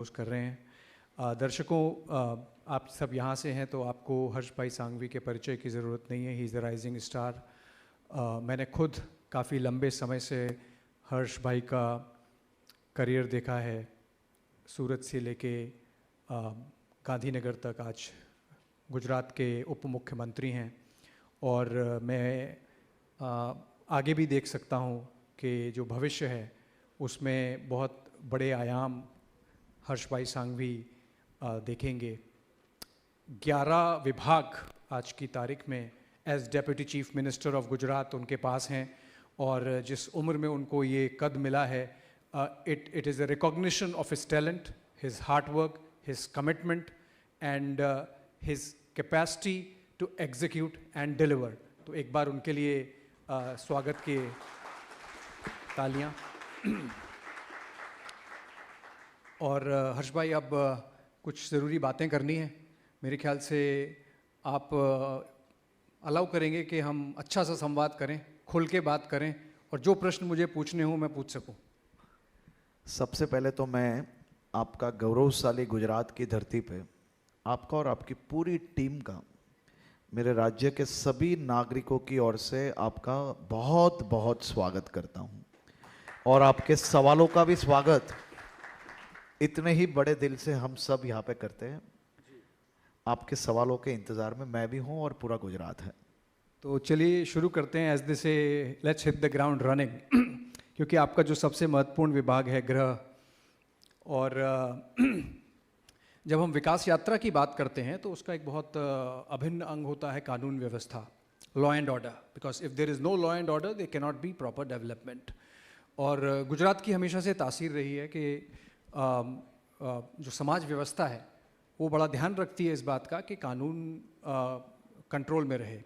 Post कर रहे हैं। दर्शकों, आप सब यहाँ से हैं तो आपको हर्ष भाई सांघवी के परिचय की ज़रूरत नहीं है। He is the rising star. मैंने खुद काफ़ी लंबे समय से हर्ष भाई का करियर देखा है, सूरत से लेके गांधीनगर तक। आज गुजरात के उप मुख्यमंत्री हैं और मैं आगे भी देख सकता हूँ कि जो भविष्य है उसमें बहुत बड़े आयाम हर्ष भाई सांघवी देखेंगे। 11 विभाग आज की तारीख में as deputy chief minister of Gujarat उनके पास हैं और जिस उम्र में उनको ये कद मिला है, it is a recognition of his talent, his hard work, his commitment and his capacity to execute and deliver. तो एक बार उनके लिए स्वागत के तालियां। और हर्ष भाई, अब कुछ ज़रूरी बातें करनी है। मेरे ख्याल से आप अलाउ करेंगे कि हम अच्छा सा संवाद करें, खुल के बात करें और जो प्रश्न मुझे पूछने हों मैं पूछ सकूं। सबसे पहले तो मैं आपका गौरवशाली गुजरात की धरती पे आपका और आपकी पूरी टीम का, मेरे राज्य के सभी नागरिकों की ओर से आपका बहुत बहुत स्वागत करता हूं और आपके सवालों का भी स्वागत इतने ही बड़े दिल से हम सब यहाँ पे करते हैं। आपके सवालों के इंतज़ार में मैं भी हूँ और पूरा गुजरात है। तो चलिए शुरू करते हैं। एज दे से let's hit the ground running. क्योंकि आपका जो सबसे महत्वपूर्ण विभाग है गृह, और जब हम विकास यात्रा की बात करते हैं तो उसका एक बहुत अभिन्न अंग होता है कानून व्यवस्था, law and order. Because if there is no law and order they can not be proper development. और गुजरात की हमेशा से तासीर रही है कि जो समाज व्यवस्था है वो बड़ा ध्यान रखती है इस बात का कि कानून कंट्रोल में रहे।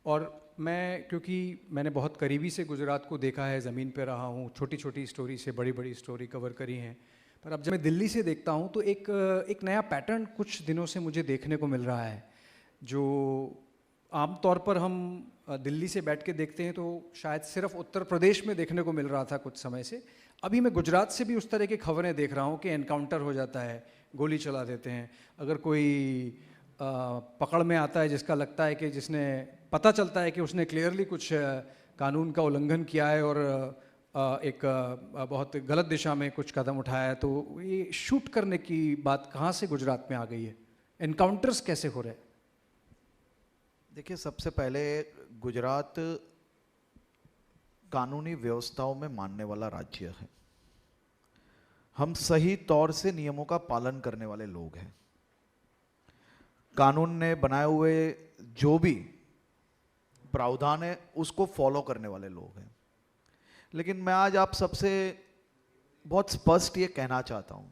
और मैं, क्योंकि मैंने बहुत करीबी से गुजरात को देखा है, ज़मीन पे रहा हूँ, छोटी छोटी स्टोरी से बड़ी बड़ी स्टोरी कवर करी हैं, पर अब जब मैं दिल्ली से देखता हूँ तो एक नया पैटर्न कुछ दिनों से मुझे देखने को मिल रहा है। जो आमतौर पर हम दिल्ली से बैठ के देखते हैं तो शायद सिर्फ उत्तर प्रदेश में देखने को मिल रहा था कुछ समय से। अभी मैं गुजरात से भी उस तरह की खबरें देख रहा हूँ कि एनकाउंटर हो जाता है, गोली चला देते हैं। अगर कोई पकड़ में आता है जिसका लगता है कि जिसने, पता चलता है कि उसने क्लियरली कुछ कानून का उल्लंघन किया है और एक बहुत गलत दिशा में कुछ कदम उठाया है, तो ये शूट करने की बात कहाँ से गुजरात में आ गई है? एनकाउंटर्स कैसे हो रहे हैं? देखिए, सबसे पहले गुजरात कानूनी व्यवस्थाओं में मानने वाला राज्य है। हम सही तौर से नियमों का पालन करने वाले लोग हैं। कानून ने बनाए हुए जो भी प्रावधान है उसको फॉलो करने वाले लोग हैं। लेकिन मैं आज आप सबसे बहुत स्पष्ट ये कहना चाहता हूं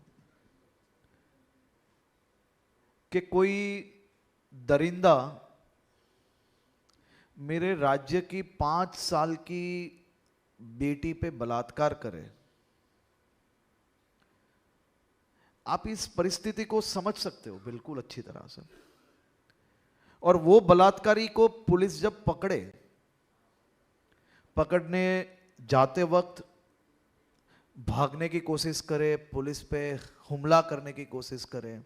कि कोई दरिंदा मेरे राज्य की 5 साल की बेटी पे बलात्कार करे, आप इस परिस्थिति को समझ सकते हो बिल्कुल अच्छी तरह से। और वो बलात्कारी को पुलिस जब पकड़ने जाते वक्त भागने की कोशिश करे, पुलिस पे हमला करने की कोशिश करे,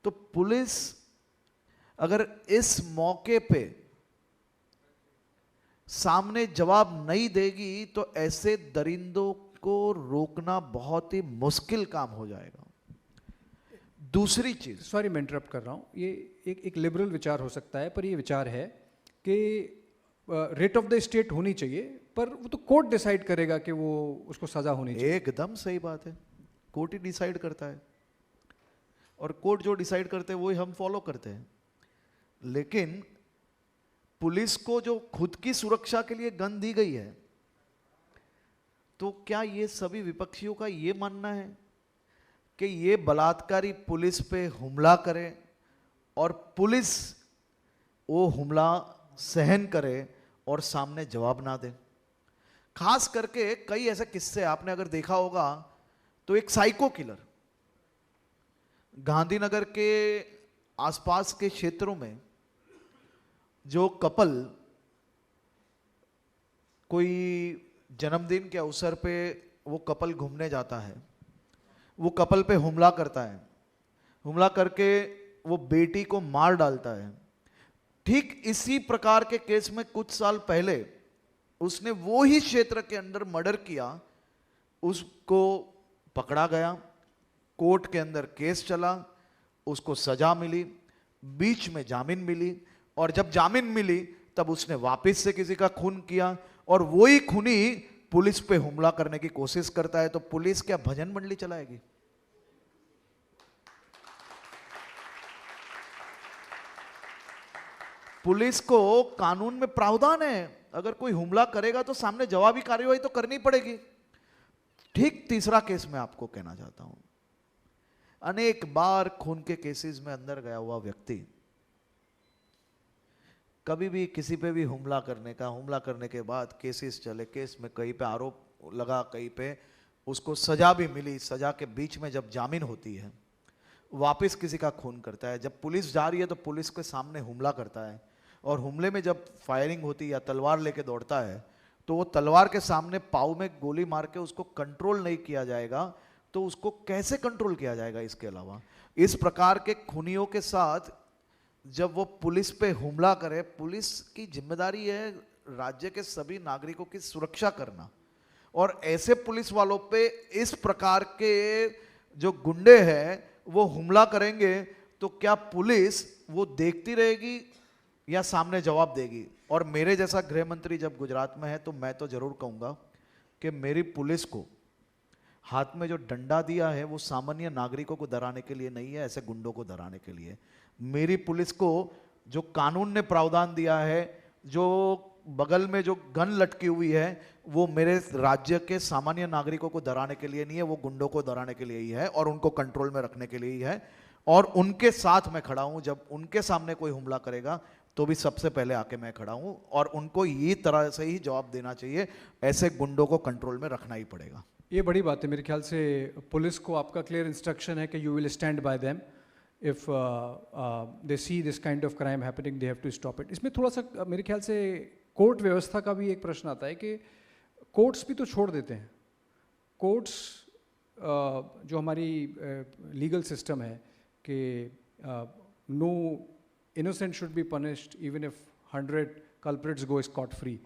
तो पुलिस अगर इस मौके पे सामने जवाब नहीं देगी तो ऐसे दरिंदों को रोकना बहुत ही मुश्किल काम हो जाएगा। दूसरी चीज, सॉरी मैं इंटरप्ट कर रहा हूँ, ये एक लिबरल विचार हो सकता है, पर ये विचार है कि रेट ऑफ द स्टेट होनी चाहिए, पर वो तो कोर्ट डिसाइड करेगा कि वो उसको सजा होनी चाहिए। एकदम सही बात है, कोर्ट ही डिसाइड करता है और कोर्ट जो डिसाइड करते हैं वही हम फॉलो करते हैं। लेकिन पुलिस को जो खुद की सुरक्षा के लिए गन दी गई है, तो क्या ये सभी विपक्षियों का ये मानना है कि ये बलात्कारी पुलिस पे हमला करे और पुलिस वो हमला सहन करे और सामने जवाब ना दे? खास करके कई ऐसे किस्से आपने अगर देखा होगा तो एक साइको किलर गांधीनगर के आसपास के क्षेत्रों में, जो कपल कोई जन्मदिन के अवसर पे वो कपल घूमने जाता है, वो कपल पे हमला करता है, हमला करके वो बेटी को मार डालता है। ठीक इसी प्रकार के केस में कुछ साल पहले उसने वो ही क्षेत्र के अंदर मर्डर किया, उसको पकड़ा गया, कोर्ट के अंदर केस चला, उसको सजा मिली, बीच में जामीन मिली, और जब जामीन मिली तब उसने वापस से किसी का खून किया, और वही खूनी पुलिस पे हमला करने की कोशिश करता है। तो पुलिस क्या भजन मंडली चलाएगी? पुलिस को कानून में प्रावधान है, अगर कोई हमला करेगा तो सामने जवाबी कार्रवाई तो करनी पड़ेगी। ठीक तीसरा केस मैं आपको कहना चाहता हूं, अनेक बार खून के केसेस में अंदर गया हुआ व्यक्ति कभी भी किसी पे भी हमला करने के बाद केसेस चले, केस में कहीं पे आरोप लगा, कहीं पे उसको सजा भी मिली, सजा के बीच में जब जामीन होती है वापस किसी का खून करता है। जब पुलिस जा रही है तो पुलिस के सामने हमला करता है, और हमले में जब फायरिंग होती है या तलवार लेके दौड़ता है तो वो तलवार के सामने पाँव में गोली मार के उसको कंट्रोल नहीं किया जाएगा तो उसको कैसे कंट्रोल किया जाएगा? इसके अलावा इस प्रकार के खूनियों के साथ जब वो पुलिस पे हमला करे, पुलिस की जिम्मेदारी है राज्य के सभी नागरिकों की सुरक्षा करना, और ऐसे पुलिस वालों पे इस प्रकार के जो गुंडे हैं वो हमला करेंगे तो क्या पुलिस वो देखती रहेगी या सामने जवाब देगी? और मेरे जैसा गृह मंत्री जब गुजरात में है तो मैं तो जरूर कहूंगा कि मेरी पुलिस को हाथ में जो डंडा दिया है वो सामान्य नागरिकों को डराने के लिए नहीं है, ऐसे गुंडों को डराने के लिए। मेरी पुलिस को जो कानून ने प्रावधान दिया है, जो बगल में जो गन लटकी हुई है, वो मेरे राज्य के सामान्य नागरिकों को डराने के लिए नहीं है, वो गुंडों को डराने के लिए ही है और उनको कंट्रोल में रखने के लिए ही है। और उनके साथ मैं खड़ा हूं, जब उनके सामने कोई हमला करेगा तो भी सबसे पहले आके मैं खड़ा हूं, और उनको ये तरह से ही जवाब देना चाहिए, ऐसे गुंडों को कंट्रोल में रखना ही पड़ेगा। ये बड़ी बात है। मेरे ख्याल से पुलिस को आपका क्लियर इंस्ट्रक्शन है कि you will stand by them if they see this kind of crime happening, they have to stop it. इसमें थोड़ा सा मेरे ख्याल से कोर्ट व्यवस्था का भी एक प्रश्न आता है कि कोर्ट्स भी तो छोड़ देते हैं। कोर्ट्स जो हमारी लीगल सिस्टम है कि no innocent should be punished even if 100 culprits go scot free,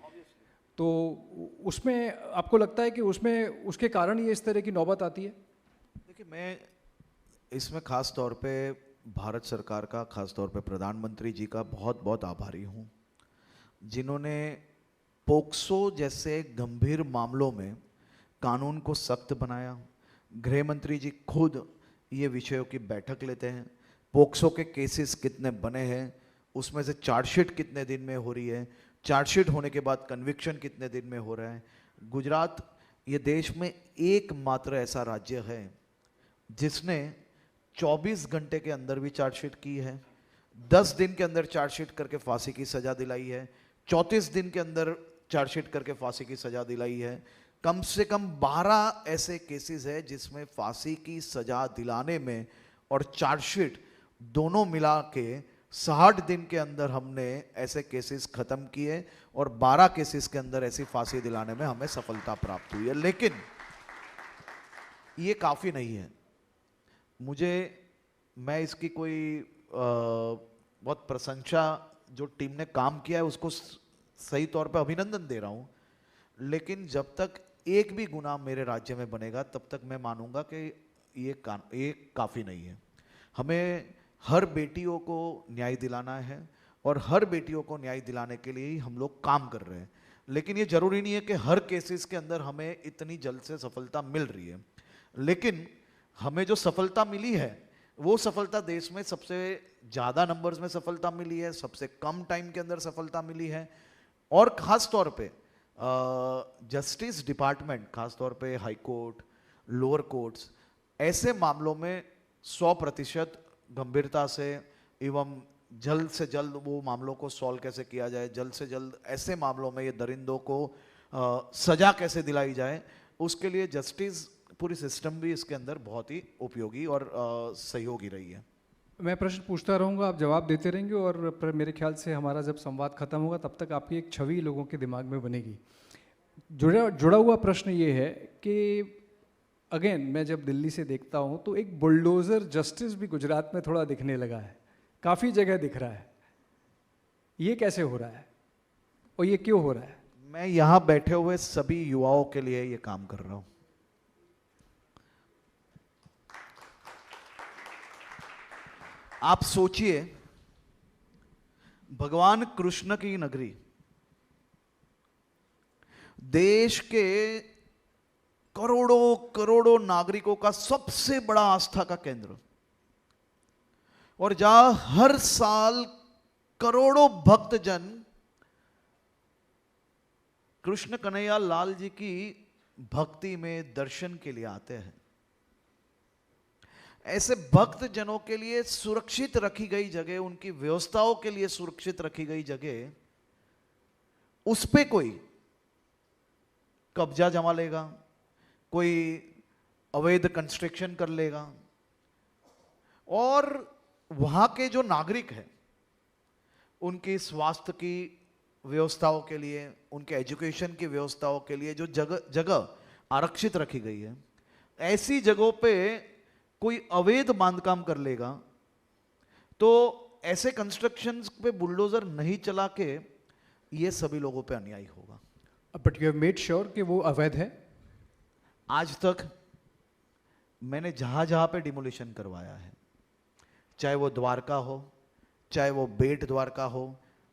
तो उसमें आपको लगता है कि उसमें उसके कारण ये इस तरह की नौबत आती है? देखिए, मैं इसमें खास तौर पे भारत सरकार का, खास तौर पे प्रधानमंत्री जी का बहुत बहुत आभारी हूँ, जिन्होंने पोक्सो जैसे गंभीर मामलों में कानून को सख्त बनाया। गृह मंत्री जी खुद ये विषयों की बैठक लेते हैं, पोक्सो के केसेस कितने बने हैं, उसमें से चार्जशीट कितने दिन में हो रही है, चार्जशीट होने के बाद कन्विक्शन कितने दिन में हो रहा है। गुजरात ये देश में एकमात्र ऐसा राज्य है जिसने 24 घंटे के अंदर भी चार्जशीट की है, 10 दिन के अंदर चार्जशीट करके फांसी की सजा दिलाई है, 34 दिन के अंदर चार्जशीट करके फांसी की सजा दिलाई है। कम से कम 12 ऐसे केसेस है जिसमें फांसी की सजा दिलाने में और चार्जशीट दोनों मिला के 60 दिन के अंदर हमने ऐसे केसेस खत्म किए, और 12 केसेस के अंदर ऐसी फांसी दिलाने में हमें सफलता प्राप्त हुई है। लेकिन ये काफी नहीं है। मैं इसकी कोई बहुत प्रशंसा, जो टीम ने काम किया है उसको सही तौर पे अभिनंदन दे रहा हूं, लेकिन जब तक एक भी गुनाह मेरे राज्य में बनेगा तब तक मैं मानूंगा कि ये काफी नहीं है। हमें हर बेटियों को न्याय दिलाना है, और हर बेटियों को न्याय दिलाने के लिए ही हम लोग काम कर रहे हैं। लेकिन ये जरूरी नहीं है कि हर केसेस के अंदर हमें इतनी जल्द से सफलता मिल रही है। लेकिन हमें जो सफलता मिली है वो सफलता देश में सबसे ज़्यादा नंबर्स में सफलता मिली है, सबसे कम टाइम के अंदर सफलता मिली है, और ख़ास तौर पे जस्टिस डिपार्टमेंट, ख़ास तौर पे हाई कोर्ट, लोअर कोर्ट्स, ऐसे मामलों में 100% गंभीरता से एवं जल्द से जल्द वो मामलों को सॉल्व कैसे किया जाए, जल्द से जल्द ऐसे मामलों में ये दरिंदों को सजा कैसे दिलाई जाए, उसके लिए जस्टिस पूरी सिस्टम भी इसके अंदर बहुत ही उपयोगी और सहयोगी रही है। मैं प्रश्न पूछता रहूँगा, आप जवाब देते रहेंगे, और मेरे ख्याल से हमारा जब संवाद खत्म होगा तब तक आपकी एक छवि लोगों के दिमाग में बनेगी। जुड़ा हुआ प्रश्न ये है कि अगेन मैं जब दिल्ली से देखता हूँ तो एक बुलडोज़र जस्टिस भी गुजरात में थोड़ा दिखने लगा है, काफ़ी जगह दिख रहा है। ये कैसे हो रहा है और ये क्यों हो रहा है? मैं यहां बैठे हुए सभी युवाओं के लिए ये काम कर रहा हूं। आप सोचिए, भगवान कृष्ण की नगरी, देश के करोड़ों करोड़ों नागरिकों का सबसे बड़ा आस्था का केंद्र, और जहां हर साल करोड़ों भक्तजन कृष्ण कन्हैया लाल जी की भक्ति में दर्शन के लिए आते हैं, ऐसे भक्त जनों के लिए सुरक्षित रखी गई जगह, उनकी व्यवस्थाओं के लिए सुरक्षित रखी गई जगह, उस पे कोई कब्जा जमा लेगा, कोई अवैध कंस्ट्रक्शन कर लेगा, और वहां के जो नागरिक हैं उनकी स्वास्थ्य की व्यवस्थाओं के लिए, उनके एजुकेशन की व्यवस्थाओं के लिए जो जगह जगह आरक्षित रखी गई है, ऐसी जगहों पे कोई अवैध बांधकाम कर लेगा तो ऐसे कंस्ट्रक्शंस पे बुलडोजर नहीं चला के ये सभी लोगों पे अन्याय होगा। But you have made sure कि वो अवैध है? आज तक मैंने जहां जहां पे डिमोलिशन करवाया है, चाहे वो द्वारका हो, चाहे वो बेट द्वारका हो,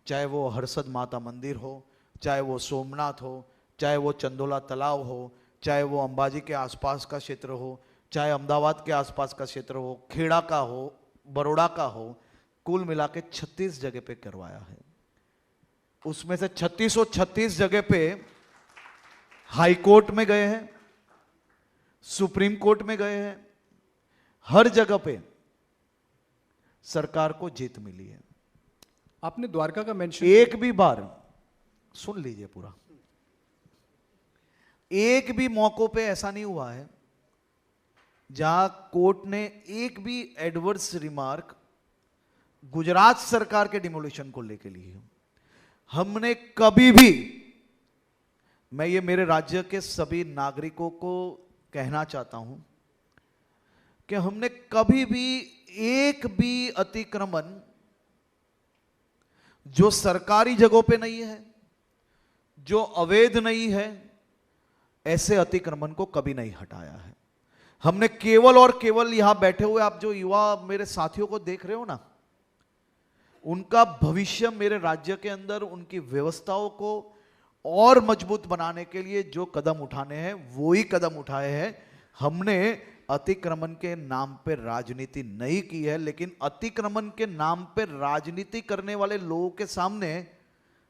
चाहे वो हर्षद माता मंदिर हो, चाहे वो सोमनाथ हो, चाहे वो चंदोला तालाब हो, चाहे वो अंबाजी के आसपास का क्षेत्र हो, चाहे अहमदाबाद के आसपास का क्षेत्र हो, खेड़ा का हो, बड़ौदा का हो, कुल मिला के 36 जगह पे करवाया है। उसमें से 3636 जगह पे हाई कोर्ट में गए हैं, सुप्रीम कोर्ट में गए हैं, हर जगह पे सरकार को जीत मिली है। आपने द्वारका का मेंशन, एक भी बार, सुन लीजिए पूरा, एक भी मौकों पे ऐसा नहीं हुआ है जहां कोर्ट ने एक भी एडवर्स रिमार्क गुजरात सरकार के डिमोलिशन को लेकर ली है। हमने कभी भी, मैं ये मेरे राज्य के सभी नागरिकों को कहना चाहता हूं कि हमने कभी भी एक भी अतिक्रमण जो सरकारी जगहों पे नहीं है, जो अवैध नहीं है, ऐसे अतिक्रमण को कभी नहीं हटाया है। हमने केवल और केवल यहां बैठे हुए आप जो युवा मेरे साथियों को देख रहे हो ना, उनका भविष्य मेरे राज्य के अंदर उनकी व्यवस्थाओं को और मजबूत बनाने के लिए जो कदम उठाने हैं वो ही कदम उठाए हैं। हमने अतिक्रमण के नाम पे राजनीति नहीं की है, लेकिन अतिक्रमण के नाम पे राजनीति करने वाले लोगों के सामने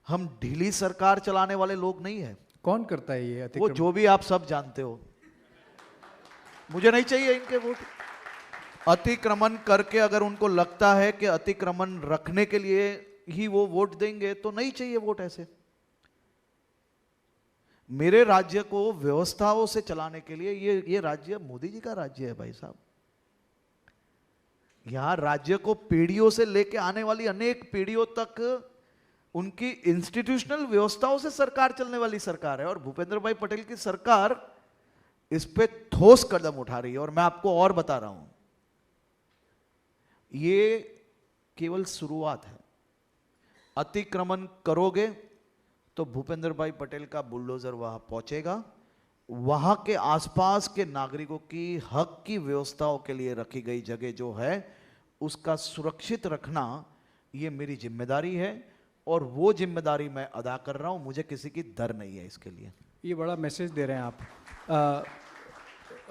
हम ढीली सरकार चलाने वाले लोग नहीं है। कौन करता है ये वो अतिक्रमण? जो भी आप सब जानते हो, मुझे नहीं चाहिए इनके वोट। अतिक्रमण करके अगर उनको लगता है कि अतिक्रमण रखने के लिए ही वो वोट देंगे तो नहीं चाहिए वोट ऐसे। मेरे राज्य को व्यवस्थाओं से चलाने के लिए ये राज्य मोदी जी का राज्य है भाई साहब। यहां राज्य को पीढ़ियों से लेके आने वाली अनेक पीढ़ियों तक उनकी इंस्टीट्यूशनल व्यवस्थाओं से सरकार चलने वाली सरकार है, और भूपेंद्र भाई पटेल की सरकार इस पे ठोस कदम उठा रही है। और मैं आपको और बता रहा हूं, ये केवल शुरुआत है। अतिक्रमण करोगे तो भूपेंद्र भाई पटेल का बुलडोजर वहां पहुंचेगा, वहां के आसपास के नागरिकों की हक की व्यवस्थाओं के लिए रखी गई जगह जो है उसका सुरक्षित रखना ये मेरी जिम्मेदारी है, और वो जिम्मेदारी मैं अदा कर रहा हूं। मुझे किसी की डर नहीं है इसके लिए। ये बड़ा मैसेज दे रहे हैं आप।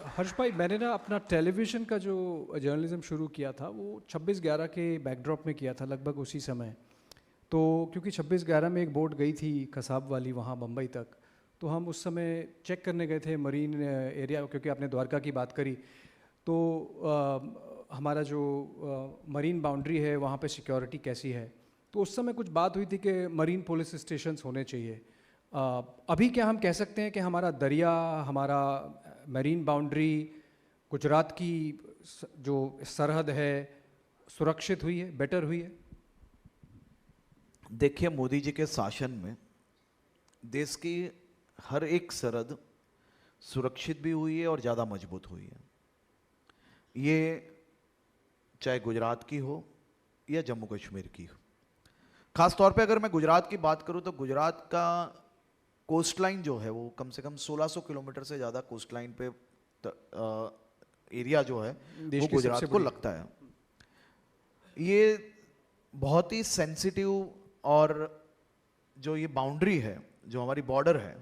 हर्ष भाई, मैंने ना अपना टेलीविज़न का जो जर्नलिज्म शुरू किया था वो 26/11 के बैकड्रॉप में किया था, लगभग उसी समय। तो क्योंकि 26/11 में एक बोट गई थी कसाब वाली वहाँ बम्बई तक, तो हम उस समय चेक करने गए थे मरीन एरिया, क्योंकि आपने द्वारका की बात करी। तो हमारा जो मरीन बाउंड्री है वहाँ पे सिक्योरिटी कैसी है, तो उस समय कुछ बात हुई थी कि मरीन पुलिस स्टेशंस होने चाहिए। अभी क्या हम कह सकते हैं कि हमारा दरिया, हमारा मरीन बाउंड्री, गुजरात की जो सरहद है सुरक्षित हुई है, बेटर हुई है? देखिए, मोदी जी के शासन में देश की हर एक सरहद सुरक्षित भी हुई है और ज़्यादा मजबूत हुई है। ये चाहे गुजरात की हो या जम्मू कश्मीर की हो। खास तौर पे अगर मैं गुजरात की बात करूं तो गुजरात का कोस्ट लाइन जो है वो कम से कम 1600 किलोमीटर से ज़्यादा कोस्ट लाइन पे एरिया जो है देश वो की गुजरात सबसे को बड़ी। लगता है। ये बहुत ही सेंसिटिव, और जो ये बाउंड्री है, जो हमारी बॉर्डर है,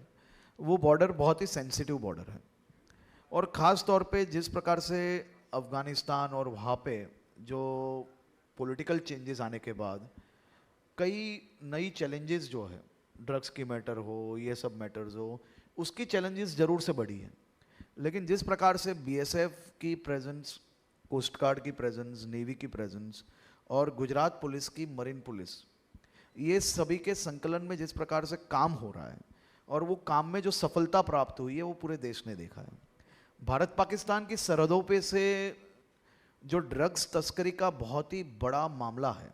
वो बॉर्डर बहुत ही सेंसिटिव बॉर्डर है। और ख़ास तौर पे जिस प्रकार से अफ़गानिस्तान और वहाँ पे जो पॉलिटिकल चेंजेस आने के बाद कई नई चैलेंजेस जो है, ड्रग्स की मैटर हो, ये सब मैटर्स हो, उसकी चैलेंजेस ज़रूर से बढ़ी है। लेकिन जिस प्रकार से बीएसएफ की प्रेजेंस, कोस्ट गार्ड की प्रेजेंस, नेवी की प्रेजेंस और गुजरात पुलिस की मरीन पुलिस, ये सभी के संकलन में जिस प्रकार से काम हो रहा है और वो काम में जो सफलता प्राप्त हुई है वो पूरे देश ने देखा है। भारत पाकिस्तान की सरहदों पे से जो ड्रग्स तस्करी का बहुत ही बड़ा मामला है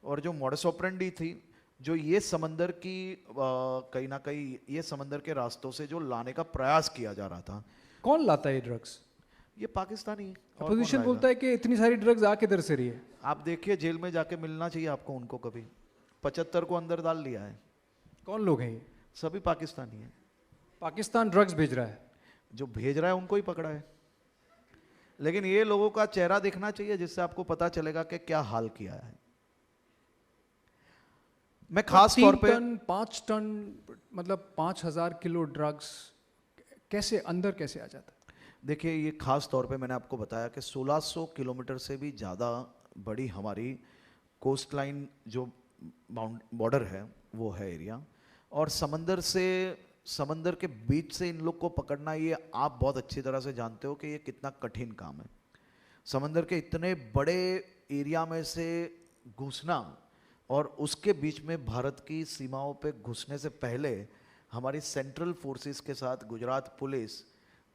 और जो मॉडस ऑपरेंडी थी, जो ये समंदर की कहीं ना कहीं ये समंदर के रास्तों से जो लाने का प्रयास किया जा रहा था, कौन लाता है ये ड्रग्स? ये पाकिस्तानी और कौन अपोजिशन लाएगा? बोलता है कि इतनी सारी ड्रग्स आ किधर से रही है? आप देखिए, जेल में जाके मिलना चाहिए आपको उनको। कभी 75 को अंदर डाल लिया है। कौन लोग हैं ये? सभी पाकिस्तानी हैं। पाकिस्तान ड्रग्स भेज रहा है। जो भेज रहा है उनको ही पकड़ा है। लेकिन ये लोगों का चेहरा देखना चाहिए जिससे आपको पता चलेगा कि क्या हाल किया है। मैं खास तौर पे 5 टन मतलब 5000 किलो ड्रग्स कैसे अंदर कैसे आ जाता है? देखिए, ये खास तौर पे मैंने आपको बताया कि 1600 किलोमीटर से भी ज़्यादा बड़ी हमारी कोस्ट लाइन जो बॉर्डर है वो है एरिया, और समंदर के बीच से इन लोग को पकड़ना, ये आप बहुत अच्छी तरह से जानते हो कि ये कितना कठिन काम है। समंदर के इतने बड़े एरिया में से घुसना और उसके बीच में भारत की सीमाओं पे घुसने से पहले हमारी सेंट्रल फोर्सेस के साथ गुजरात पुलिस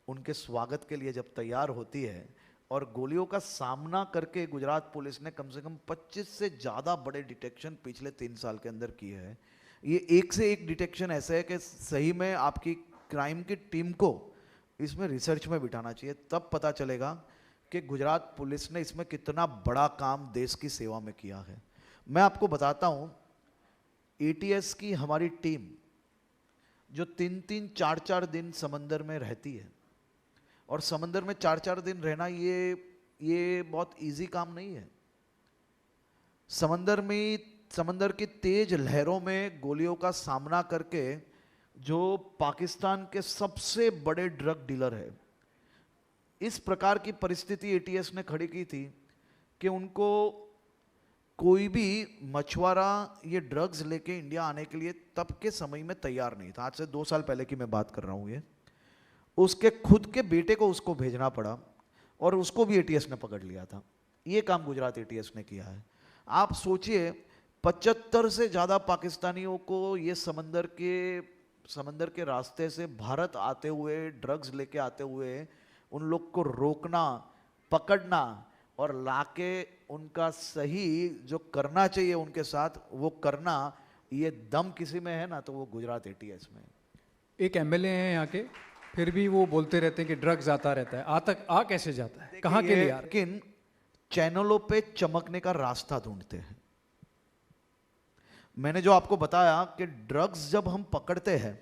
उनके स्वागत के लिए जब तैयार होती है, और गोलियों का सामना करके गुजरात पुलिस ने कम से कम 25 से ज़्यादा बड़े डिटेक्शन पिछले 3 साल के अंदर किए हैं। ये एक से एक डिटेक्शन ऐसे है कि सही में आपकी क्राइम की टीम को इसमें रिसर्च में बिठाना चाहिए, तब पता चलेगा कि गुजरात पुलिस ने इसमें कितना बड़ा काम देश की सेवा में किया है। मैं आपको बताता हूँ, एटीएस की हमारी टीम जो 3-3, 4-4 दिन समंदर में रहती है, और समंदर में 4-4 दिन रहना ये बहुत इजी काम नहीं है। समंदर की तेज लहरों में गोलियों का सामना करके जो पाकिस्तान के सबसे बड़े ड्रग डीलर है, इस प्रकार की परिस्थिति एटीएस ने खड़ी की थी कि उनको कोई भी मछुआरा ये ड्रग्स लेके इंडिया आने के लिए तब के समय में तैयार नहीं था। आज से 2 साल पहले की मैं बात कर रहा हूँ। ये उसके खुद के बेटे को उसको भेजना पड़ा और उसको भी एटीएस ने पकड़ लिया था। ये काम गुजरात एटीएस ने किया है। आप सोचिए, 75 से ज़्यादा पाकिस्तानियों को ये समंदर के रास्ते से भारत आते हुए, ड्रग्स लेके आते हुए, उन लोग को रोकना, पकड़ना और लाके उनका सही जो करना चाहिए उनके साथ वो करना, ये दम किसी में है ना तो वो गुजरात एटीएस में। एक एमएलए हैं यहाँ के, फिर भी वो बोलते रहते हैं कि ड्रग्स आता रहता है। आ कैसे जाता है? कहाँ के लिए आ रहा है? लेकिन चैनलों पे चमकने का रास्ता ढूंढते हैं। मैंने जो आपको बताया कि ड्रग्स जब हम पकड़ते हैं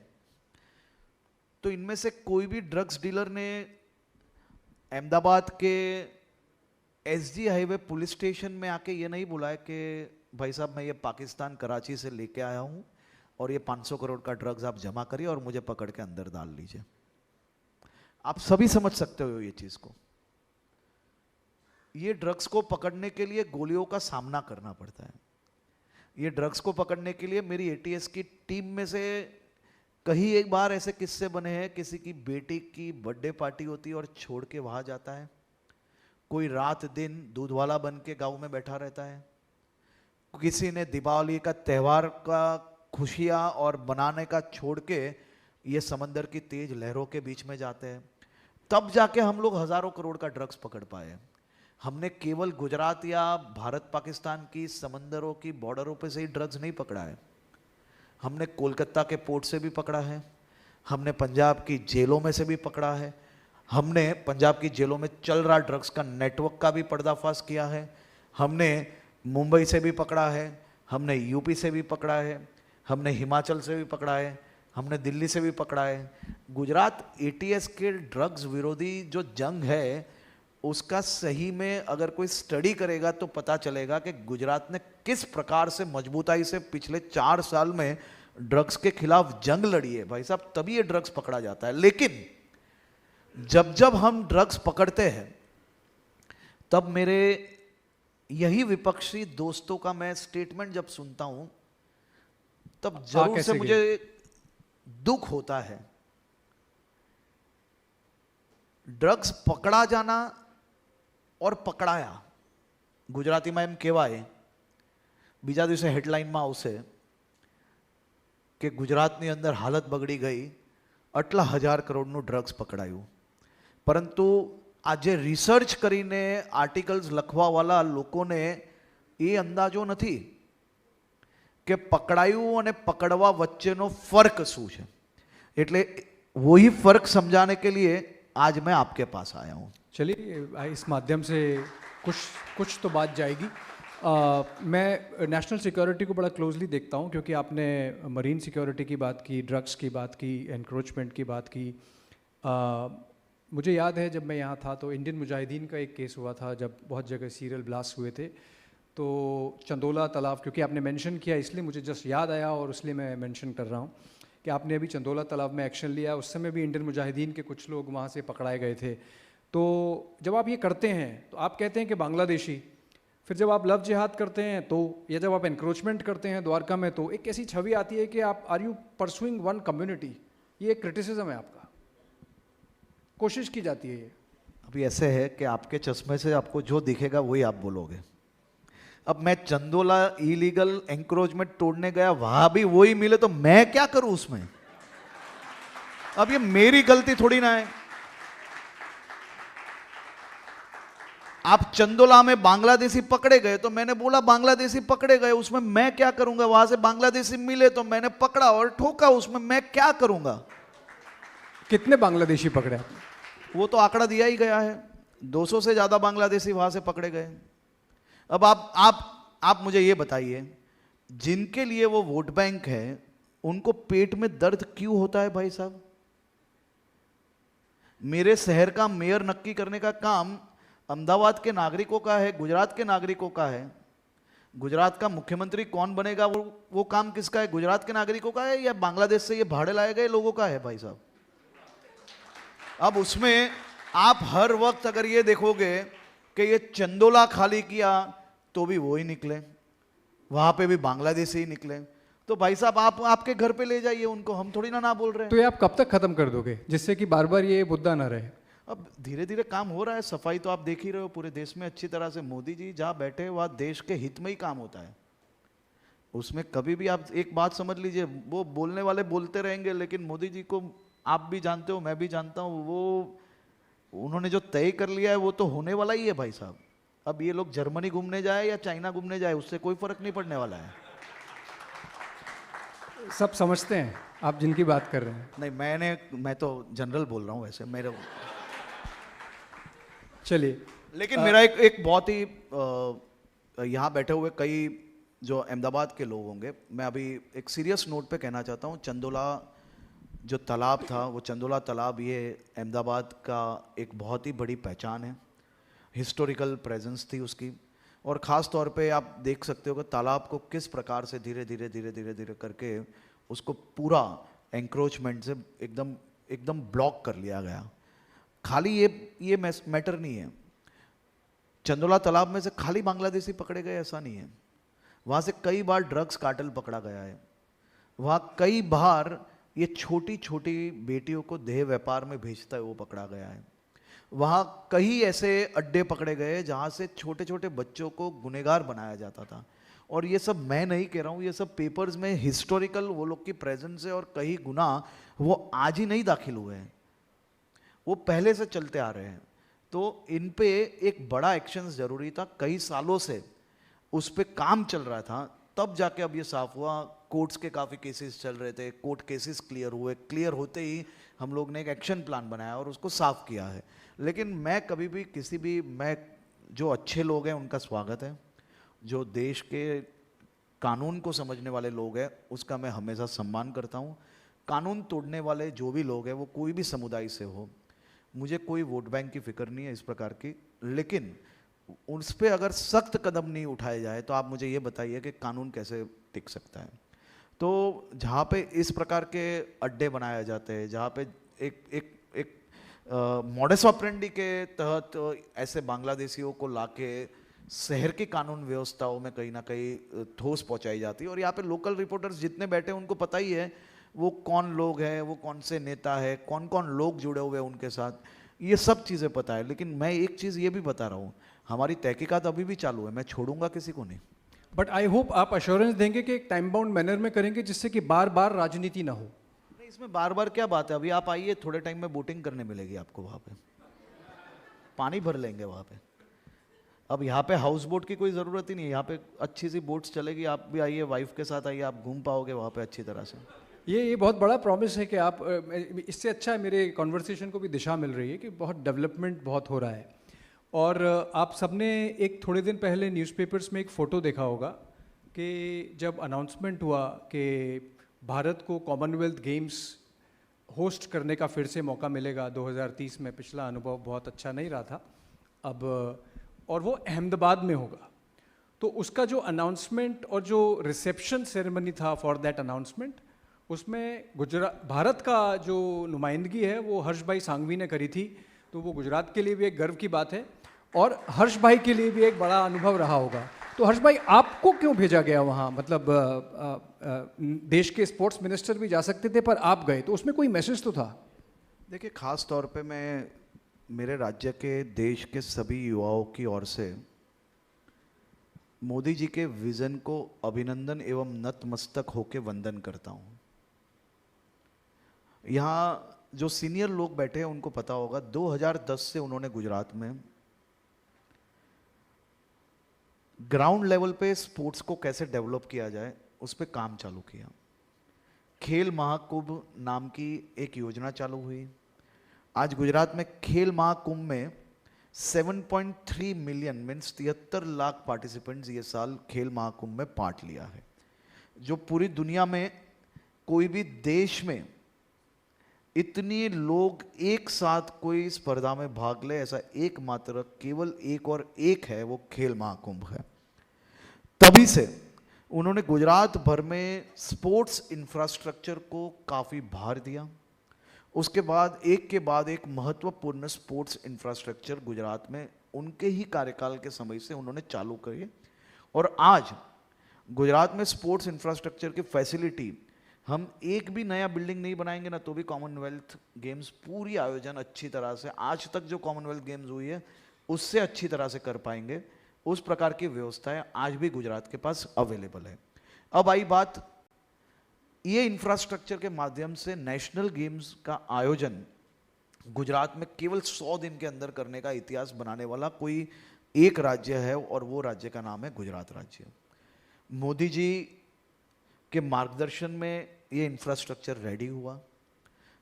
तो इनमें से कोई भी ड्रग्स डीलर ने अहमदाबाद के एसजी हाईवे पुलिस स्टेशन में आके ये नहीं बुलाया कि भाई साहब मैं ये पाकिस्तान कराची से लेके आया हूं और ये 500 करोड़ का ड्रग्स आप जमा करिए और मुझे पकड़ के अंदर डाल लीजिए। आप सभी समझ सकते हो ये चीज को। ये ड्रग्स को पकड़ने के लिए गोलियों का सामना करना पड़ता है। ये ड्रग्स को पकड़ने के लिए मेरी एटीएस की टीम में से कहीं एक बार ऐसे किस्से बने हैं, किसी की बेटी की बर्थडे पार्टी होती है और छोड़ के वहां जाता है, कोई रात दिन दूध वाला बन के गांव में बैठा रहता है, किसी ने दीपावली का त्यौहार का खुशियां और बनाने का छोड़ के ये समंदर की तेज लहरों के बीच में जाते हैं, तब जाके हम लोग हजारों करोड़ का ड्रग्स पकड़ पाए। हमने केवल गुजरात या भारत पाकिस्तान की समंदरों की बॉर्डरों पे से ही ड्रग्स नहीं पकड़ा है, हमने कोलकाता के पोर्ट से भी पकड़ा है, हमने पंजाब की जेलों में से भी पकड़ा है, हमने पंजाब की जेलों में चल रहा ड्रग्स का नेटवर्क का भी पर्दाफाश किया है, हमने मुंबई से भी पकड़ा है, हमने यूपी से भी पकड़ा है, हमने हिमाचल से भी पकड़ा है, हमने दिल्ली से भी पकड़ा है। गुजरात एटीएस के ड्रग्स विरोधी जो जंग है उसका सही में अगर कोई स्टडी करेगा तो पता चलेगा कि गुजरात ने किस प्रकार से मजबूताई से पिछले 4 साल में ड्रग्स के खिलाफ जंग लड़ी है भाई साहब, तभी ये ड्रग्स पकड़ा जाता है। लेकिन जब जब हम ड्रग्स पकड़ते हैं तब मेरे यही विपक्षी दोस्तों का मैं स्टेटमेंट जब सुनता हूं तब जरूर से मुझे दुख होता है। ड्रग्स पकड़ा जाना और पकड़ाया ગુજરાતીમાં એમ કહેવાય, બીજા દિવસે હેડલાઇનમાં આવશે કે ગુજરાતની અંદર હાલત બગડી ગઈ, આટલા 1000 કરોડનું ડ્રગ્સ પકડાયું. પરંતુ આજે રિસર્ચ કરીને આર્ટિકલ્સ લખવાવાળા લોકોને એ અંદાજો નથી કે પકડાયું અને પકડવા વચ્ચેનો ફર્ક શું છે. એટલે वही फर्क समझाने के लिए आज मैं आपके पास आया हूँ. चलिए इस माध्यम से कुछ तो बात जाएगी. मैं नेशनल सिक्योरिटी को बड़ा क्लोजली देखता हूँ क्योंकि आपने मरीन सिक्योरिटी की बात की, ड्रग्स की बात की, एनक्रोचमेंट की बात की. मुझे याद है जब मैं यहाँ था तो इंडियन मुजाहिदीन का एक केस हुआ था जब बहुत जगह सीरियल ब्लास्ट हुए थे. तो चंदोला तालाब, क्योंकि आपने मेंशन किया इसलिए मुझे जस्ट याद आया और इसलिए मैं मेंशन कर रहा हूँ कि आपने अभी चंदोला तालाब में एक्शन लिया. उस समय भी इंडियन मुजाहिदीन के कुछ लोग वहाँ से पकड़ाए गए थे. तो जब आप ये करते हैं तो आप कहते हैं कि बांग्लादेशी, फिर जब आप लव जिहाद करते हैं तो, या जब आप एनक्रोचमेंट करते हैं द्वारका में, तो एक ऐसी छवि आती है कि आप are you pursuing one community. ये एक क्रिटिसिज्म है आपका, कोशिश की जाती है. ये अभी ऐसे है कि आपके चश्मे से आपको जो दिखेगा वही आप बोलोगे. अब मैं चंदोला इलीगल एंक्रोचमेंट तोड़ने गया, वहां भी वही मिले तो मैं क्या करूं उसमें. अब ये मेरी गलती थोड़ी ना है. आप चंदोला में बांग्लादेशी पकड़े गए तो मैंने बोला बांग्लादेशी पकड़े गए, उसमें मैं क्या करूंगा. वहां से बांग्लादेशी मिले तो मैंने पकड़ा और ठोका, उसमें मैं क्या करूंगा. कितने बांग्लादेशी पकड़े आपने? वो तो आंकड़ा दिया ही गया है, 200 से ज्यादा बांग्लादेशी वहां से पकड़े गए. अब आप मुझे ये बताइए, जिनके लिए वो वोट बैंक है उनको पेट में दर्द क्यों होता है भाई साहब. मेरे शहर का मेयर नक्की करने का काम अहमदाबाद के नागरिकों का है, गुजरात के नागरिकों का है. गुजरात का मुख्यमंत्री कौन बनेगा वो काम किसका है, गुजरात के नागरिकों का है या बांग्लादेश से ये भाड़े लाए गए लोगों का है भाई साहब. अब उसमें आप हर वक्त अगर ये देखोगे कि ये चंदोला खाली किया तो भी वो ही निकले, वहां पे भी बांग्लादेशी ही निकले, तो भाई साहब आप आपके घर पे ले जाइए उनको, हम थोड़ी ना बोल रहे हैं. तो ये आप कब तक खत्म कर दोगे जिससे कि बार बार ये मुद्दा ना रहे. अब धीरे धीरे काम हो रहा है. सफाई तो आप देख ही रहे हो पूरे देश में अच्छी तरह से. मोदी जी जहां बैठे वहां देश के हित में ही काम होता है. उसमें कभी भी आप एक बात समझ लीजिए, वो बोलने वाले बोलते रहेंगे, लेकिन मोदी जी को आप भी जानते हो, मैं भी जानता हूं, वो उन्होंने जो तय कर लिया है वो तो होने वाला ही है भाई साहब. अब ये लोग जर्मनी घूमने जाए या चाइना घूमने जाए उससे कोई फर्क नहीं पड़ने वाला है. सब समझते हैं आप जिनकी बात कर रहे हैं. नहीं, मैं तो जनरल बोल रहा हूं वैसे मेरे. चलिए, लेकिन मेरा एक बहुत ही यहाँ बैठे हुए कई जो अहमदाबाद के लोग होंगे, मैं अभी एक सीरियस नोट पे कहना चाहता हूँ. चंदोला जो तालाब था, वो चंदोला तालाब ये अहमदाबाद का एक बहुत ही बड़ी पहचान है, हिस्टोरिकल प्रेजेंस थी उसकी. और ख़ास तौर पे आप देख सकते हो कि तालाब को किस प्रकार से धीरे धीरे करके उसको पूरा एंक्रोचमेंट से एकदम ब्लॉक कर लिया गया. खाली ये मैटर नहीं है, चंदोला तालाब में से खाली बांग्लादेशी पकड़े गए ऐसा नहीं है. वहाँ से कई बार ड्रग्स कार्टेल पकड़ा गया है. वहाँ कई बार ये छोटी छोटी बेटियों को देह व्यापार में भेजता है वो पकड़ा गया है. वहाँ कई ऐसे अड्डे पकड़े गए जहाँ से छोटे छोटे बच्चों को गुनहगार बनाया जाता था. और ये सब मैं नहीं कह रहा हूँ, ये सब पेपर्स में हिस्टोरिकल वो लोग की प्रेजेंस है. और कई गुना वो आज ही नहीं दाखिल हुए हैं, वो पहले से चलते आ रहे हैं. तो इन पे एक बड़ा एक्शन जरूरी था. कई सालों से उस पर काम चल रहा था, तब जाके अब ये साफ हुआ. कोर्ट्स के काफ़ी केसेस चल रहे थे, कोर्ट केसेस क्लियर हुए, क्लियर होते ही हम लोग ने एक एक्शन प्लान बनाया और उसको साफ किया है। लेकिन मैं कभी भी मैं जो अच्छे लोग हैं उनका स्वागत है, जो देश के कानून को समझने वाले लोग हैं उसका मैं हमेशा सम्मान करता हूँ। कानून तोड़ने वाले जो भी लोग हैं वो कोई भी समुदाय से हो, मुझे कोई वोट बैंक की फिक्र नहीं है इस प्रकार की, लेकिन उस पर अगर सख्त कदम नहीं उठाए जाए तो आप मुझे ये बताइए कि कानून कैसे टिक सकता है। तो जहाँ पे इस प्रकार के अड्डे बनाए जाते हैं, जहाँ पे एक एक एक मॉडस ऑपरेंडी के तहत ऐसे बांग्लादेशियों को लाके शहर की कानून व्यवस्थाओं में कहीं ना कहीं ठोस पहुंचाई जाती है, और यहाँ पे लोकल रिपोर्टर्स जितने बैठे हैं उनको पता ही है वो कौन लोग हैं, वो कौन से नेता है, कौन कौन लोग जुड़े हुए हैं उनके साथ, ये सब चीज़ें पता है। लेकिन मैं एक चीज़ ये भी बता रहा हूँ, हमारी तहकीकात अभी भी चालू है, मैं छोड़ूंगा किसी को नहीं। बट आई होप आप अश्योरेंस देंगे कि एक टाइम बाउंड मैनर में करेंगे जिससे कि बार बार राजनीति ना हो। नहीं, इसमें बार बार क्या बात है, अभी आप आइए, थोड़े टाइम में बोटिंग करने मिलेगी आपको, वहाँ पे पानी भर लेंगे वहाँ पे। अब यहाँ पे हाउस बोट की कोई ज़रूरत ही नहीं है, यहाँ पे अच्छी सी बोट्स चलेगी, आप भी आइए, वाइफ के साथ आइए, आप घूम पाओगे वहाँ पे अच्छी तरह से। ये बहुत बड़ा प्रॉमिस है कि आप इससे अच्छा है, मेरे कॉन्वर्सेशन को भी दिशा मिल रही है कि बहुत डेवलपमेंट बहुत हो रहा है। और आप सबने एक थोड़े दिन पहले न्यूज़पेपर्स में एक फ़ोटो देखा होगा कि जब अनाउंसमेंट हुआ कि भारत को कॉमनवेल्थ गेम्स होस्ट करने का फिर से मौका मिलेगा 2030 में, पिछला अनुभव बहुत अच्छा नहीं रहा था अब, और वो अहमदाबाद में होगा। तो उसका जो अनाउंसमेंट और जो रिसेप्शन सेरेमनी था फॉर दैट अनाउंसमेंट, उसमें भारत का जो नुमाइंदगी है वो हर्ष भाई सांघवी ने करी थी। तो वो गुजरात के लिए भी एक गर्व की बात है और हर्ष भाई के लिए भी एक बड़ा अनुभव रहा होगा। तो हर्ष भाई, आपको क्यों भेजा गया वहाँ? मतलब देश के स्पोर्ट्स मिनिस्टर भी जा सकते थे पर आप गए, तो उसमें कोई मैसेज तो था? देखिए, खास तौर पे मैं मेरे राज्य के, देश के सभी युवाओं की ओर से मोदी जी के विजन को अभिनंदन एवं नतमस्तक होके वंदन करता हूँ। यहाँ जो सीनियर लोग बैठे हैं उनको पता होगा, 2010 से उन्होंने गुजरात में ग्राउंड लेवल पे स्पोर्ट्स को कैसे डेवलप किया जाए उस पर काम चालू किया। खेल महाकुंभ नाम की एक योजना चालू हुई। आज गुजरात में खेल महाकुंभ में 7.3 मिलियन मीन्स 73 लाख पार्टिसिपेंट्स ये साल खेल महाकुंभ में पार्ट लिया है, जो पूरी दुनिया में कोई भी देश में इतने लोग एक साथ कोई स्पर्धा में भाग ले ऐसा एकमात्र केवल एक और एक है, वो खेल महाकुंभ है। तभी से उन्होंने गुजरात भर में स्पोर्ट्स इंफ्रास्ट्रक्चर को काफ़ी भार दिया। उसके बाद एक महत्वपूर्ण स्पोर्ट्स इंफ्रास्ट्रक्चर गुजरात में उनके ही कार्यकाल के समय से उन्होंने चालू किए, और आज गुजरात में स्पोर्ट्स इंफ्रास्ट्रक्चर की फैसिलिटी, हम एक भी नया बिल्डिंग नहीं बनाएंगे ना तो भी कॉमनवेल्थ गेम्स पूरी आयोजन अच्छी तरह से, आज तक जो कॉमनवेल्थ गेम्स हुई है उससे अच्छी तरह से कर पाएंगे। उस प्रकार की व्यवस्थाएं आज भी गुजरात के पास अवेलेबल है। अब आई बात, ये इंफ्रास्ट्रक्चर के माध्यम से नेशनल गेम्स का आयोजन गुजरात में केवल 100 दिन के अंदर करने का इतिहास बनाने वाला कोई एक राज्य है, और वो राज्य का नाम है गुजरात राज्य। मोदी जी के मार्गदर्शन में ये इंफ्रास्ट्रक्चर रेडी हुआ।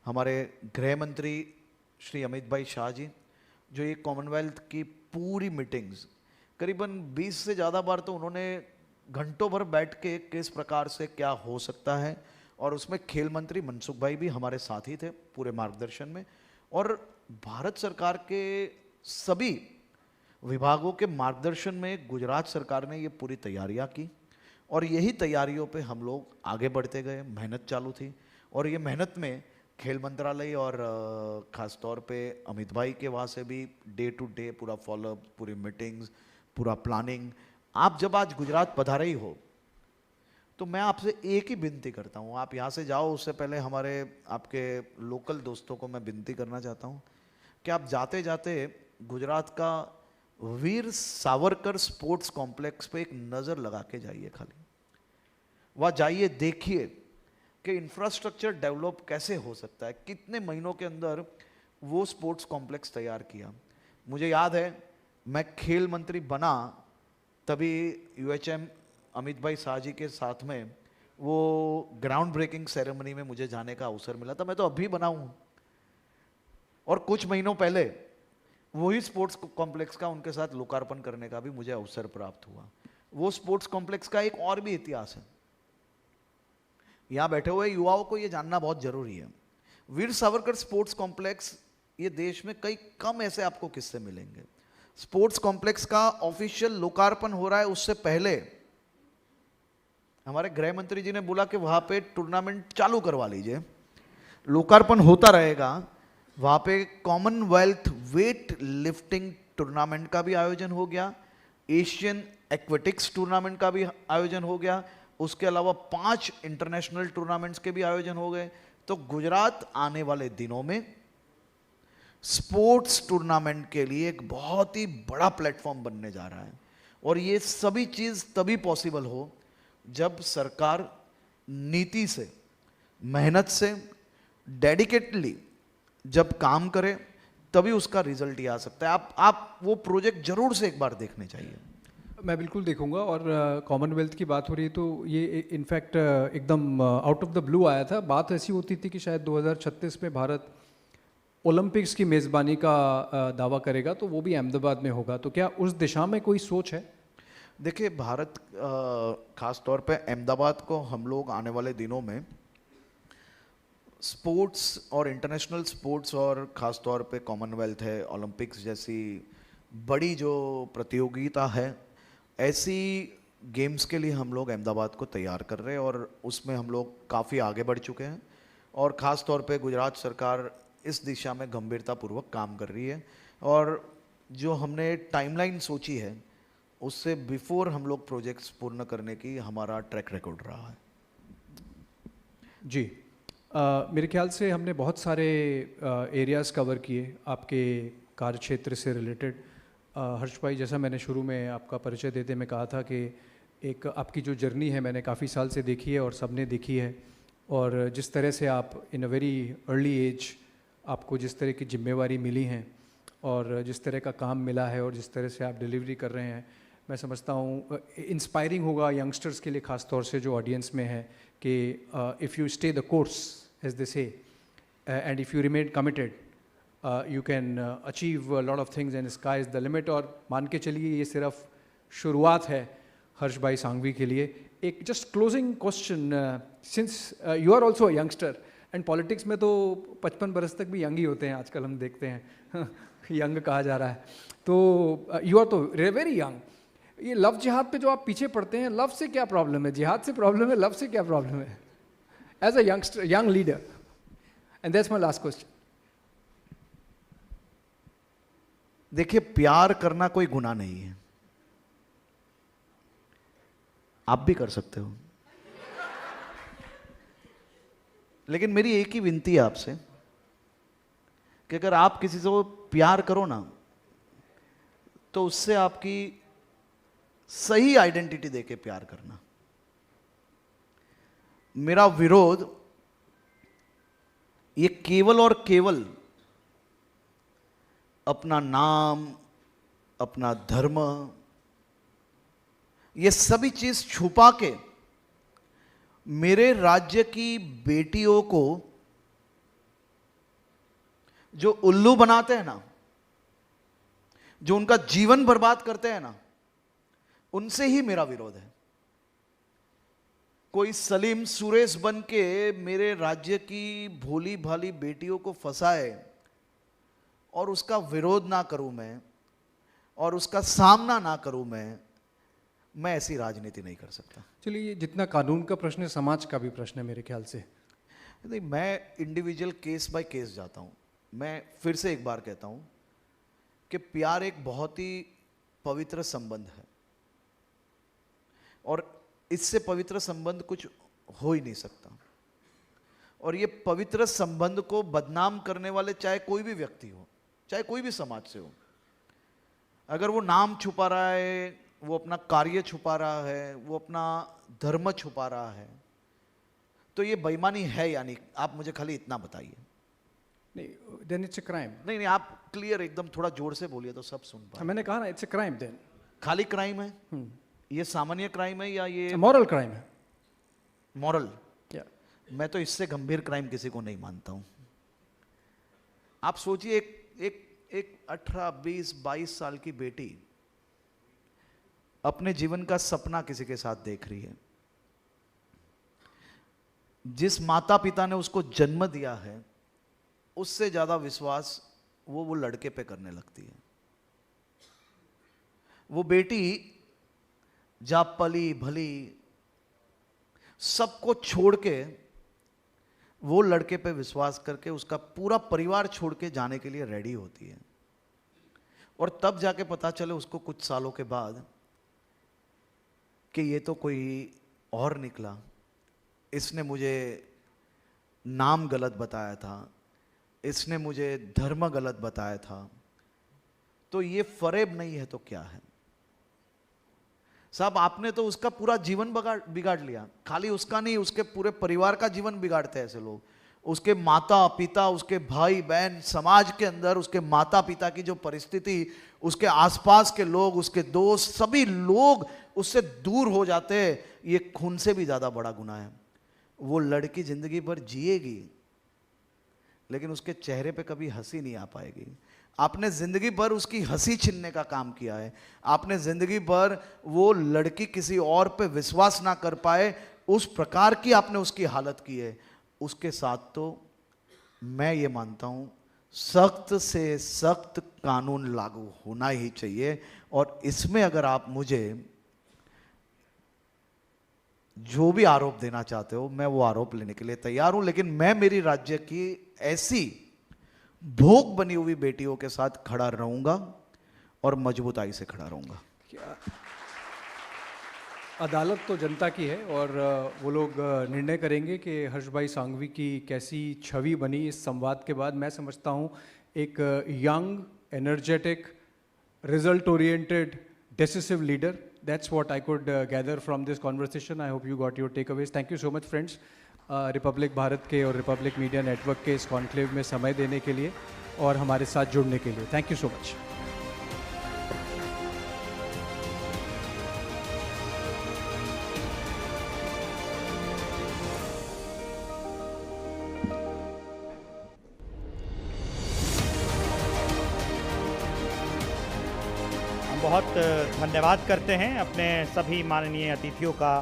हमारे गृह मंत्री श्री अमित भाई शाह जी, जो ये कॉमनवेल्थ की पूरी मीटिंग्स करीबन 20 से ज़्यादा बार तो उन्होंने घंटों भर बैठ के किस प्रकार से क्या हो सकता है, और उसमें खेल मंत्री मनसुख भाई भी हमारे साथ ही थे पूरे मार्गदर्शन में, और भारत सरकार के सभी विभागों के मार्गदर्शन में गुजरात सरकार ने ये पूरी तैयारियां की, और यही तैयारियों पे हम लोग आगे बढ़ते गए। मेहनत चालू थी, और ये मेहनत में खेल मंत्रालय और ख़ास तौर पे अमित भाई के वहाँ से भी डे टू डे पूरा फॉलोअप, पूरी मीटिंग्स, पूरा प्लानिंग। आप जब आज गुजरात पधारे ही हो तो मैं आपसे एक ही विनती करता हूँ, आप यहाँ से जाओ उससे पहले हमारे आपके लोकल दोस्तों को मैं विनती करना चाहता हूँ कि आप जाते जाते गुजरात का वीर सावरकर स्पोर्ट्स कॉम्प्लेक्स पे एक नज़र लगा के जाइए। खाली वहाँ जाइए, देखिए कि इंफ्रास्ट्रक्चर डेवलप कैसे हो सकता है, कितने महीनों के अंदर वो स्पोर्ट्स कॉम्प्लेक्स तैयार किया। मुझे याद है मैं खेल मंत्री बना तभी UHM अमित भाई शाह जी के साथ में वो ग्राउंड ब्रेकिंग सेरेमनी में मुझे जाने का अवसर मिला था। मैं तो अभी बना हूं, और कुछ महीनों पहले वही स्पोर्ट्स कॉम्प्लेक्स का उनके साथ लोकार्पण करने का भी मुझे अवसर प्राप्त हुआ। वो स्पोर्ट्स कॉम्प्लेक्स का एक और भी इतिहास है, यहां बैठे हुए युवाओं को ये जानना बहुत जरूरी है। वीर सावरकर स्पोर्ट्स कॉम्प्लेक्स, ये देश में कई कम ऐसे आपको किस्से मिलेंगे। स्पोर्ट्स कॉम्प्लेक्स का ऑफिशियल लोकार्पण हो रहा है, उससे पहले हमारे गृह मंत्री जी ने बोला कि वहां पे टूर्नामेंट चालू करवा लीजिए, लोकार्पण होता रहेगा। वहां पे कॉमनवेल्थ वेट लिफ्टिंग टूर्नामेंट का भी आयोजन हो गया, एशियन एक्वेटिक्स टूर्नामेंट का भी आयोजन हो गया, उसके अलावा 5 इंटरनेशनल टूर्नामेंट्स के भी आयोजन हो गए। तो गुजरात आने वाले दिनों में स्पोर्ट्स टूर्नामेंट के लिए एक बहुत ही बड़ा प्लेटफॉर्म बनने जा रहा है, और ये सभी चीज तभी पॉसिबल हो जब सरकार नीति से, मेहनत से, डेडिकेटली जब काम करे, तभी उसका रिजल्ट ही आ सकता है। आप वो प्रोजेक्ट जरूर से एक बार देखने चाहिए। मैं बिल्कुल देखूंगा। और कॉमनवेल्थ की बात हो रही है तो ये इनफैक्ट एकदम आउट ऑफ द ब्लू आया था। बात ऐसी होती थी कि शायद 2036 में भारत ओलंपिक्स की मेज़बानी का दावा करेगा, तो वो भी अहमदाबाद में होगा। तो क्या उस दिशा में कोई सोच है? देखिए, भारत खास तौर पे अहमदाबाद को हम लोग आने वाले दिनों में स्पोर्ट्स और इंटरनेशनल स्पोर्ट्स, और ख़ास तौर पे कॉमनवेल्थ है, ओलंपिक्स जैसी बड़ी जो प्रतियोगिता है, ऐसी गेम्स के लिए हम लोग अहमदाबाद को तैयार कर रहे हैं, और उसमें हम लोग काफ़ी आगे बढ़ चुके हैं। और ख़ास तौर पे गुजरात सरकार इस दिशा में गंभीरतापूर्वक काम कर रही है, और जो हमने टाइमलाइन सोची है उससे बिफोर हम लोग प्रोजेक्ट्स पूर्ण करने की हमारा ट्रैक रिकॉर्ड रहा है। जी, मेरे ख्याल से हमने बहुत सारे एरियाज़ कवर किए आपके कार्य क्षेत्र से रिलेटेड। हर्ष भाई, जैसा मैंने शुरू में आपका परिचय देते में कहा था कि एक आपकी जो जर्नी है मैंने काफ़ी साल से देखी है और सबने देखी है, और जिस तरह से आप इन अ वेरी अर्ली एज आपको जिस तरह की जिम्मेवारी मिली हैं और जिस तरह का काम मिला है और जिस तरह से आप डिलीवरी कर रहे हैं, मैं समझता हूँ इंस्पायरिंग होगा यंगस्टर्स के लिए, ख़ास तौर से जो ऑडियंस में है, कि if you stay the course as they say and if you remain committed you can achieve lot of things and sky is the limit. और मान के चलिए ये सिर्फ शुरुआत है हर्ष भाई सांघवी के लिए। एक just closing question, since you are also youngster and politics में तो 55 बरस तक भी यंग ही होते हैं आजकल, हम देखते हैं यंग कहा जा रहा है, तो यू आर तो वेरी यंग। ये लव जिहाद पे जो आप पीछे पड़ते हैं, लव से क्या प्रॉब्लम है? जिहाद से प्रॉब्लम है, लव से क्या प्रॉब्लम है? As a youngster, young leader, and that's my last question. देखिए, प्यार करना कोई गुनाह नहीं है, आप भी कर सकते हो, लेकिन मेरी एक ही विनती है आपसे कि अगर आप किसी से वो प्यार करो ना, तो उससे आपकी सही आइडेंटिटी देके प्यार करना। मेरा विरोध ये केवल और केवल अपना नाम, अपना धर्म, ये सभी चीज छुपा के मेरे राज्य की बेटियों को जो उल्लू बनाते हैं ना, जो उनका जीवन बर्बाद करते हैं ना, उनसे ही मेरा विरोध है। कोई सलीम सुरेश बन के मेरे राज्य की भोली भाली बेटियों को फंसाए और उसका विरोध ना करूं मैं, और उसका सामना ना करूं मैं ऐसी राजनीति नहीं कर सकता। चलिए, ये जितना कानून का प्रश्न है, समाज का भी प्रश्न है मेरे ख्याल से। नहीं, मैं इंडिविजुअल केस बाय केस जाता हूं। मैं फिर से एक बार कहता हूं कि प्यार एक बहुत ही पवित्र संबंध है, और इससे पवित्र संबंध कुछ हो ही नहीं सकता। और ये पवित्र संबंध को बदनाम करने वाले चाहे कोई भी व्यक्ति हो, चाहे कोई भी समाज से हो, अगर वो नाम छुपा रहा है, वो अपना कार्य छुपा रहा है, वो अपना धर्म छुपा रहा है, तो ये बेईमानी है या नहीं? आप मुझे खाली इतना बताइए। नहीं, देन इट्स अ क्राइम। नहीं, आप क्लियर एकदम थोड़ा जोर से बोलिए तो सब सुन पाए। मैंने कहा ना, इट्स अ क्राइम। देन खाली क्राइम है? ये सामान्य क्राइम है या ये मॉरल क्राइम है? Moral, Yeah. मैं तो इससे गंभीर क्राइम किसी को नहीं मानता हूं। आप सोचिए एक 18, 20, 22 साल की बेटी अपने जीवन का सपना किसी के साथ देख रही है। जिस माता पिता ने उसको जन्म दिया है उससे ज्यादा विश्वास वो लड़के पे करने लगती है। वो बेटी जा पली भली सबको छोड़ के वो लड़के पे विश्वास करके उसका पूरा परिवार छोड़ के जाने के लिए रेडी होती है। और तब जाके पता चले उसको कुछ सालों के बाद कि ये तो कोई और निकला, इसने मुझे नाम गलत बताया था, इसने मुझे धर्म गलत बताया था, तो ये फरेब नहीं है तो क्या है। साहब आपने तो उसका पूरा जीवन बिगाड़ लिया। खाली उसका नहीं, उसके पूरे परिवार का जीवन बिगाड़ते हैं ऐसे लोग। उसके माता पिता, उसके भाई बहन, समाज के अंदर उसके माता पिता की जो परिस्थिति, उसके आसपास के लोग, उसके दोस्त, सभी लोग उससे दूर हो जाते हैं। ये खून से भी ज्यादा बड़ा गुनाह है। वो लड़की जिंदगी भर जिएगी लेकिन उसके चेहरे पे कभी हंसी नहीं आ पाएगी। आपने जिंदगी भर उसकी हंसी छीनने का काम किया है। आपने जिंदगी भर वो लड़की किसी और पे विश्वास ना कर पाए उस प्रकार की आपने उसकी हालत की है। उसके साथ तो मैं ये मानता हूं सख्त से सख्त कानून लागू होना ही चाहिए। और इसमें अगर आप मुझे जो भी आरोप देना चाहते हो मैं वो आरोप लेने के लिए तैयार हूं, लेकिन मैं मेरी राज्य की ऐसी भोग बनी हुई बेटियों के साथ खड़ा रहूंगा और मजबूताई से खड़ा रहूंगा। क्या अदालत तो जनता की है और वो लोग निर्णय करेंगे कि हर्ष भाई सांघवी की कैसी छवि बनी इस संवाद के बाद। मैं समझता हूँ एक young, energetic, result oriented, decisive leader. That's what I could gather from this conversation. I hope you got your takeaways. Thank you so much, friends. Republic Bharat के और रिपब्लिक मीडिया नेटवर्क के इस कॉन्क्लेव में समय देने के लिए और हमारे साथ जुड़ने के लिए थैंक यू सो मच। बहुत धन्यवाद करते हैं अपने सभी माननीय अतिथियों का